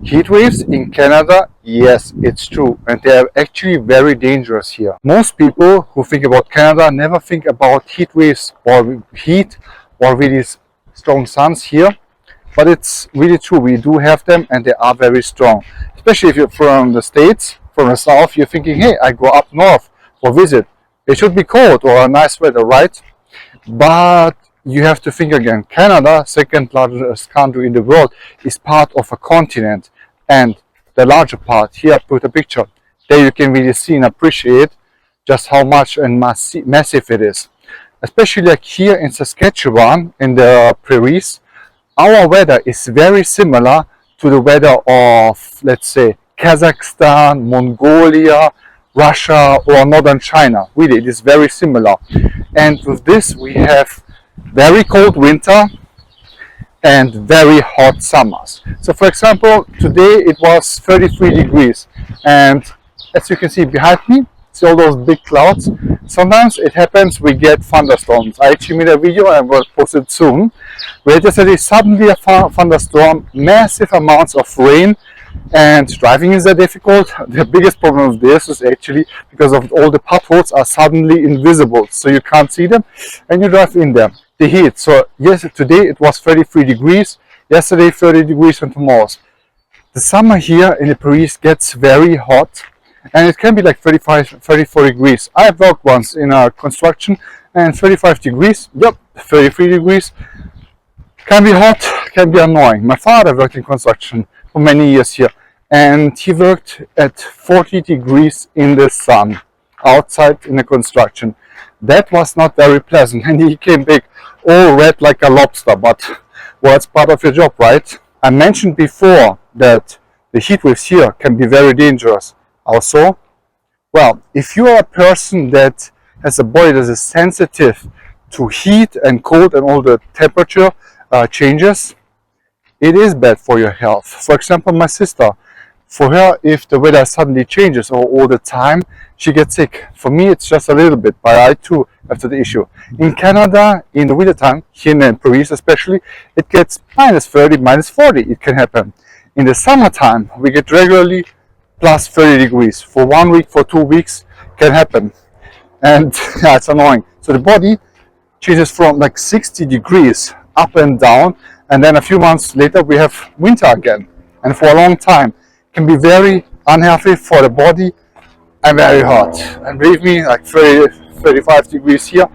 Heat waves in Canada, yes, it's true, and they are actually very dangerous here. Most people who think about Canada never think about heat waves or heat or really strong suns here, but it's really true. We do have them, and they are very strong. Especially if you're from the States, from the South, you're thinking, hey, I go up north for visit. It should be cold or a nice weather, right? But you have to think again. Canada, second largest country in the world, is part of a continent, and the larger part, here I put a picture, there you can really see and appreciate just how much and massive it is. Especially like here in Saskatchewan, in the prairies, our weather is very similar to the weather of, let's say, Kazakhstan, Mongolia, Russia, or northern China. Really, it is very similar. And with this, we have very cold winter and very hot summers. So for example, today it was 33 degrees, and as you can see behind me, see all those big clouds. Sometimes it happens we get thunderstorms. I actually made a video and will post it soon, where yesterday suddenly a thunderstorm, massive amounts of rain, and driving is difficult. The biggest problem with this is actually because of all the potholes are suddenly invisible, so you can't see them and you drive in them. The heat, so yes, today it was 33 degrees, yesterday 30 degrees, and tomorrow. The summer here in the Prairies gets very hot, and it can be like 35, 34 degrees. I worked once in a construction, and 35 degrees, yep, 33 degrees, can be hot, can be annoying. My father worked in construction for many years here, and he worked at 40 degrees in the sun, outside in the construction. That was not very pleasant, and he came back all red like a lobster, but well, it's part of your job, right? I mentioned before that the heat waves here can be very dangerous. Also, well, if you are a person that has a body that is sensitive to heat and cold and all the temperature changes, it is bad for your health. For example, my sister, for her, if the weather suddenly changes all the time, she gets sick. For me, it's just a little bit, but I too have the issue. In Canada, in the winter time, here in the Prairies especially, it gets minus 30, minus 40. It can happen. In the summertime, we get regularly plus 30 degrees. For 1 week, for 2 weeks, can happen. And yeah, it's annoying. So the body changes from like 60 degrees up and down, and then a few months later we have winter again. And for a long time, it can be very unhealthy for the body and very hot. And believe me, like 30, 35 degrees here.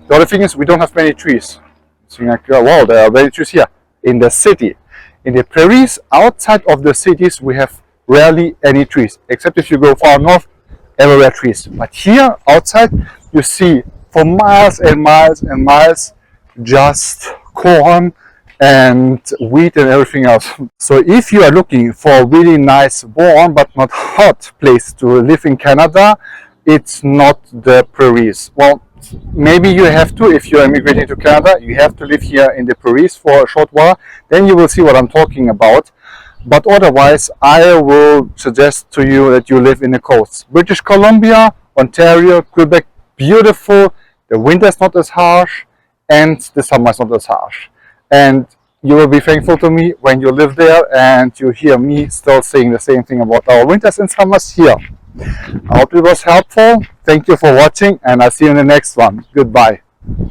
The other thing is we don't have many trees. So you're like, wow, there are many trees here. In the city, in the prairies, outside of the cities, we have rarely any trees, except if you go far north, everywhere trees. But here, outside, you see for miles and miles and miles, just corn and wheat and everything else. So if you are looking for a really nice, warm but not hot place to live in Canada, it's not the prairies. Well, maybe you have to, if you're immigrating to Canada, you have to live here in the prairies for a short while. Then you will see what I'm talking about. But otherwise, I will suggest to you that you live in the coast. British Columbia, Ontario, Quebec, beautiful. The winter is not as harsh, and the summer is not as harsh. And you will be thankful to me when you live there and you hear me still saying the same thing about our winters and summers here. I hope it was helpful. Thank you for watching, and I'll see you in the next one. Goodbye.